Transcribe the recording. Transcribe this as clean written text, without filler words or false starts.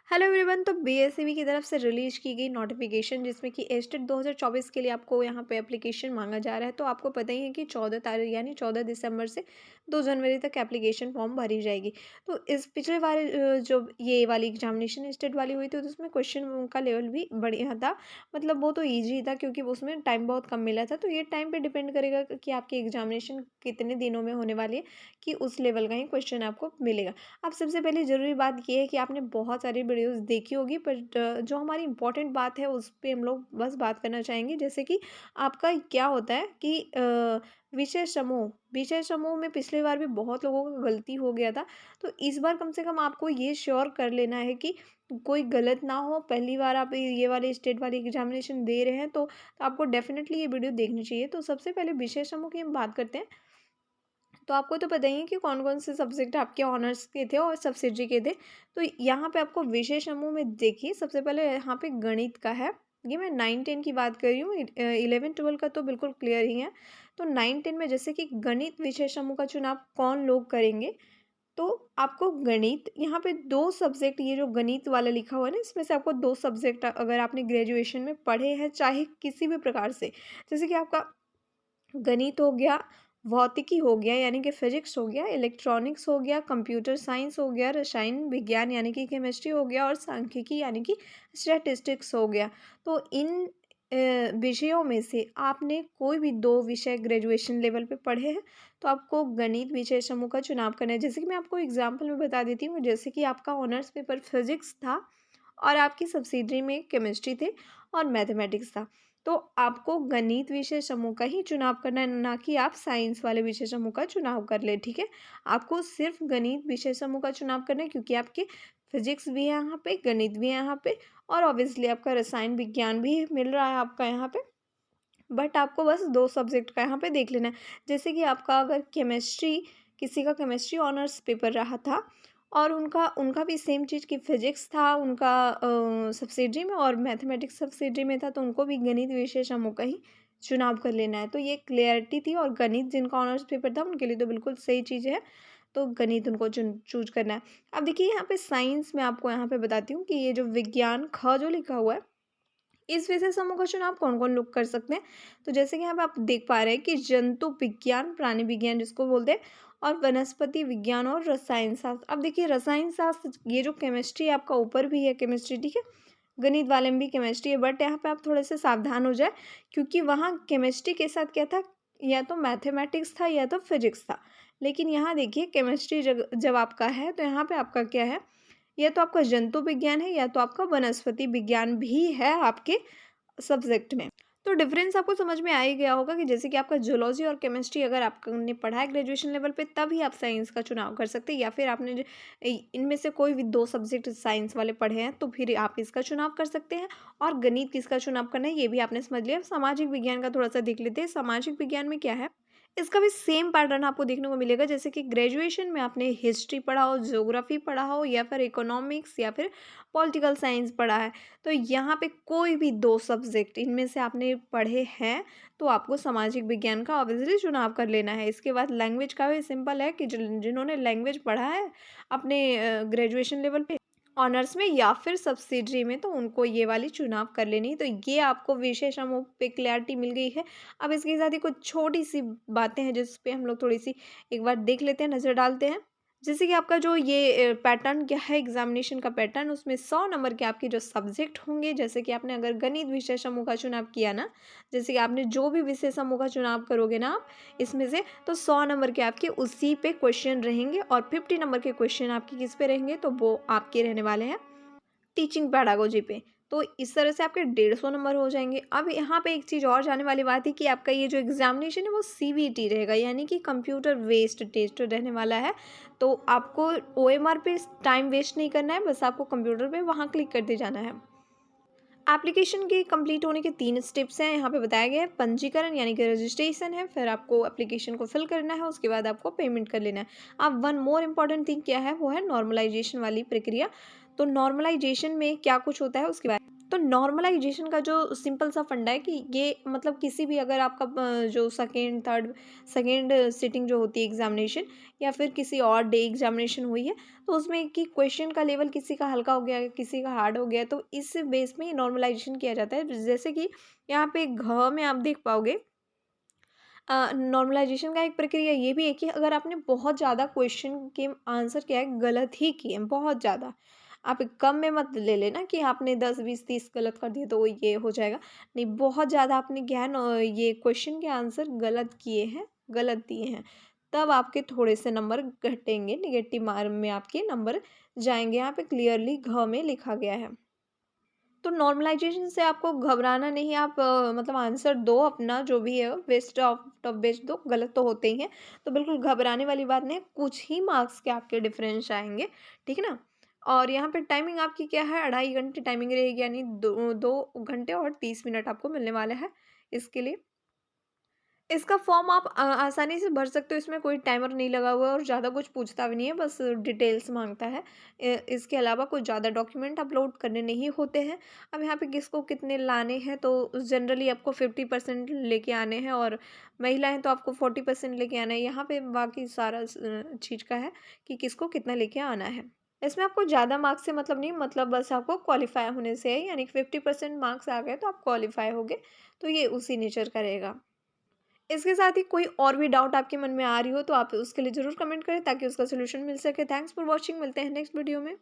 Hello everyone. तो BSEB की तरफ से रिलीज की गई नोटिफिकेशन जिसमें कि एस्टेट 2024 के लिए आपको यहाँ पे एप्लीकेशन मांगा जा रहा है। तो आपको पता ही है कि 14 तारीख यानी 14 दिसंबर से 2 जनवरी तक एप्लीकेशन फॉर्म भरी जाएगी। तो इस पिछले बार जो ये वाली एग्जामिनेशन एस्टेट वाली हुई थी तो उसमें क्वेश्चन का लेवल भी बढ़िया था। मतलब वो तो ईजी था क्योंकि उसमें टाइम बहुत कम मिला था। तो ये टाइम पे डिपेंड करेगा कि आपकी एग्जामिनेशन कितने दिनों में होने वाली है कि उस लेवल का ही क्वेश्चन आपको मिलेगा। अब सबसे पहले ज़रूरी बात ये है कि आपने बहुत सारी वीडियोस देखी होगी, बट जो हमारी इम्पोर्टेंट बात है उस पे हम लोग बस बात करना चाहेंगे। जैसे कि आपका क्या होता है कि विषय समूह में पिछली बार भी बहुत लोगों का गलती हो गया था। तो इस बार कम से कम आपको ये श्योर कर लेना है कि कोई गलत ना हो। पहली बार आप ये वाली स्टेट वाली एग्जामिनेशन दे रहे हैं तो आपको डेफिनेटली ये वीडियो देखनी चाहिए। तो सबसे पहले विषय समूह की हम बात करते हैं। तो आपको तो पता ही है कि कौन कौन से सब्जेक्ट आपके ऑनर्स के थे और सब्सिडरी के थे। तो यहाँ पे आपको विषय समूह में देखिए, सबसे पहले यहाँ पे गणित का है। ये मैं 9-10 की बात कर रही हूँ, 11-12 का तो बिल्कुल क्लियर ही है। तो 9-10 में जैसे कि गणित विषय समूह का चुनाव कौन लोग करेंगे। तो आपको गणित यहाँ पे 2 सब्जेक्ट, ये जो गणित वाला लिखा हुआ है ना, इसमें से आपको 2 सब्जेक्ट अगर आपने ग्रेजुएशन में पढ़े हैं चाहे किसी भी प्रकार से, जैसे कि आपका गणित हो गया, भौतिकी हो गया यानी कि फिजिक्स हो गया, इलेक्ट्रॉनिक्स हो गया, कंप्यूटर साइंस हो गया, रसायन विज्ञान यानी कि केमिस्ट्री हो गया और सांख्यिकी यानी कि स्टैटिस्टिक्स हो गया। तो इन विषयों में से आपने कोई भी 2 विषय ग्रेजुएशन लेवल पे पढ़े हैं तो आपको गणित विषय समूह का चुनाव करना है। जैसे कि मैं आपको एग्जाम्पल में बता देती हूँ, जैसे कि आपका ऑनर्स पेपर फिजिक्स था और आपकी सब्सिडरी में केमिस्ट्री थे और मैथमेटिक्स था। तो आपको गणित विषय समूह का ही चुनाव करना है, ना कि आप साइंस वाले विषय समूह का चुनाव कर ले। ठीक है, आपको सिर्फ गणित विषय समूह का चुनाव करना है क्योंकि आपके फिजिक्स भी है यहाँ पे, गणित भी है यहाँ पे और ऑब्वियसली आपका रसायन विज्ञान भी मिल रहा है आपका यहाँ पे। बट आपको बस 2 सब्जेक्ट का यहाँ पे देख लेना है। जैसे कि आपका अगर केमिस्ट्री, किसी का केमिस्ट्री ऑनर्स पेपर रहा था और उनका उनका भी सेम चीज़ कि फिजिक्स था उनका सब्सिडरी में और मैथमेटिक्स सब्सिडरी में था, तो उनको भी गणित विषय समूह का ही चुनाव कर लेना है। तो ये क्लियरिटी थी। और गणित जिनका ऑनर्स पेपर था उनके लिए तो बिल्कुल सही चीज़ है, तो गणित उनको चूज करना है। अब देखिए यहाँ पे साइंस में आपको यहाँ पे बताती हूँ कि ये जो विज्ञान ख जो लिखा हुआ है, इस विषय समूह का चुनाव कौन कौन लोग कर सकते हैं। तो जैसे कि यहाँ पे आप देख पा रहे हैं कि जंतु विज्ञान, प्राणी विज्ञान जिसको बोलते हैं, और वनस्पति विज्ञान और रसायन शास्त्र। अब देखिए रसायन शास्त्र, ये जो केमिस्ट्री आपका ऊपर भी है केमिस्ट्री, ठीक है, गणित वाले में भी केमिस्ट्री है, बट यहाँ पे आप थोड़े से सावधान हो जाए क्योंकि वहाँ केमिस्ट्री के साथ क्या था, या तो मैथमेटिक्स था या तो फिजिक्स था। लेकिन यहाँ देखिए केमिस्ट्री जब आपका है तो यहाँ पे आपका क्या है, या तो आपका जंतु विज्ञान है या तो आपका वनस्पति विज्ञान भी है आपके सब्जेक्ट में। तो डिफरेंस आपको समझ में आ ही गया होगा कि जैसे कि आपका जूलॉजी और केमिस्ट्री अगर आपने पढ़ा है ग्रेजुएशन लेवल पे तभी आप साइंस का चुनाव कर सकते हैं, या फिर आपने इनमें से कोई भी 2 सब्जेक्ट साइंस वाले पढ़े हैं तो फिर आप इसका चुनाव कर सकते हैं। और गणित किसका चुनाव करना है ये भी आपने समझ लिया। सामाजिक विज्ञान का थोड़ा सा देख लेते हैं। सामाजिक विज्ञान में क्या है, इसका भी सेम पैटर्न आपको देखने को मिलेगा। जैसे कि ग्रेजुएशन में आपने हिस्ट्री पढ़ा हो, ज्योग्राफी पढ़ा हो, या फिर इकोनॉमिक्स या फिर पॉलिटिकल साइंस पढ़ा है, तो यहाँ पे कोई भी 2 सब्जेक्ट इनमें से आपने पढ़े हैं तो आपको सामाजिक विज्ञान का ऑब्वियसली चुनाव कर लेना है। इसके बाद लैंग्वेज का भी सिंपल है कि जिन्होंने लैंग्वेज पढ़ा है अपने ग्रेजुएशन लेवल पे ऑनर्स में या फिर सब्सिडरी में, तो उनको ये वाली चुनाव कर लेनी। तो ये आपको विषय समूह पे क्लैरिटी मिल गई है। अब इसके साथ ही कुछ छोटी सी बातें हैं जिस पे हम लोग थोड़ी सी एक बार देख लेते हैं, नज़र डालते हैं। जैसे कि आपका जो ये पैटर्न क्या है एग्जामिनेशन का पैटर्न, उसमें 100 नंबर के आपके जो सब्जेक्ट होंगे, जैसे कि आपने अगर गणित विषय समूह का चुनाव किया ना, जैसे कि आपने जो भी विषय समूह का चुनाव करोगे ना आप इसमें से, तो 100 नंबर के आपके उसी पे क्वेश्चन रहेंगे और 50 नंबर के क्वेश्चन आपके किस पे रहेंगे, तो वो आपके रहने वाले हैं टीचिंग पैडागोजी पे। तो इस तरह से आपके 150 नंबर हो जाएंगे। अब यहाँ पे एक चीज़ और जाने वाली बात है कि आपका ये जो एग्जामिनेशन है वो सीबीटी रहेगा, यानी कि कंप्यूटर बेस्ड टेस्ट रहने वाला है। तो आपको ओएमआर पे टाइम वेस्ट नहीं करना है, बस आपको कंप्यूटर पे वहाँ क्लिक करते जाना है। एप्लीकेशन के कंप्लीट होने के 3 स्टेप्स हैं यहाँ पे बताया गया है। पंजीकरण यानी कि रजिस्ट्रेशन है, फिर आपको एप्लीकेशन को फिल करना है, उसके बाद आपको पेमेंट कर लेना है। अब वन मोर इम्पॉर्टेंट थिंग क्या है, वो है नॉर्मलाइजेशन वाली प्रक्रिया। तो नॉर्मलाइजेशन में क्या कुछ होता है उसके बाद तो नॉर्मलाइजेशन का जो सिंपल सा फंडा है कि ये मतलब किसी भी अगर आपका जो सेकेंड सिटिंग जो होती है एग्जामिनेशन या फिर किसी और डे एग्जामिनेशन हुई है, तो उसमें कि क्वेश्चन का लेवल किसी का हल्का हो गया है, किसी का हार्ड हो गया है, तो इस बेस में नॉर्मलाइजेशन किया जाता है। जैसे कि यहाँ पे घ में आप देख पाओगे, नॉर्मलाइजेशन का एक प्रक्रिया ये भी है कि अगर आपने बहुत ज़्यादा क्वेश्चन के आंसर क्या है गलत ही किए हैं, बहुत ज़्यादा, आप कम में मत ले लेना कि आपने 10 20 30 गलत कर दिए तो ये हो जाएगा। नहीं, बहुत ज़्यादा आपने क्या है ये क्वेश्चन के आंसर गलत किए हैं, गलत दिए हैं, तब आपके थोड़े से नंबर घटेंगे, निगेटिव मार्क में आपके नंबर जाएंगे। यहाँ पे क्लियरली घ में लिखा गया है। तो नॉर्मलाइजेशन से आपको घबराना नहीं, आप मतलब आंसर दो अपना जो भी है, वेस्ट ऑफ ऑफ बेस्ट दो, गलत तो होते ही हैं, तो बिल्कुल घबराने वाली बात नहीं है, कुछ ही मार्क्स के आपके डिफरेंस आएंगे, ठीक है ना। और यहाँ पे टाइमिंग आपकी क्या है, 2.5 घंटे टाइमिंग रहेगी, यानी 2 घंटे और 30 मिनट आपको मिलने वाला है इसके लिए। इसका फॉर्म आप आसानी से भर सकते हो, इसमें कोई टाइमर नहीं लगा हुआ है और ज़्यादा कुछ पूछता भी नहीं है, बस डिटेल्स मांगता है। इसके अलावा कुछ ज़्यादा डॉक्यूमेंट अपलोड करने नहीं होते हैं। अब यहाँ पे किसको कितने लाने हैं, तो जनरली आपको 50% लेके आने हैं, और महिलाएं तो आपको 40% लेके आना है। यहाँ पे बाकी सारा चीज़ का है कि किसको कितना लेके आना है। इसमें आपको ज़्यादा मार्क्स से मतलब नहीं, मतलब बस आपको क्वालिफाई होने से है, यानी कि 50% मार्क्स आ गए तो आप क्वालिफाई हो गए, तो ये उसी नेचर का रहेगा। इसके साथ ही कोई और भी डाउट आपके मन में आ रही हो तो आप उसके लिए ज़रूर कमेंट करें ताकि उसका सॉल्यूशन मिल सके। थैंक्स फॉर वॉचिंग, मिलते हैं नेक्स्ट वीडियो में।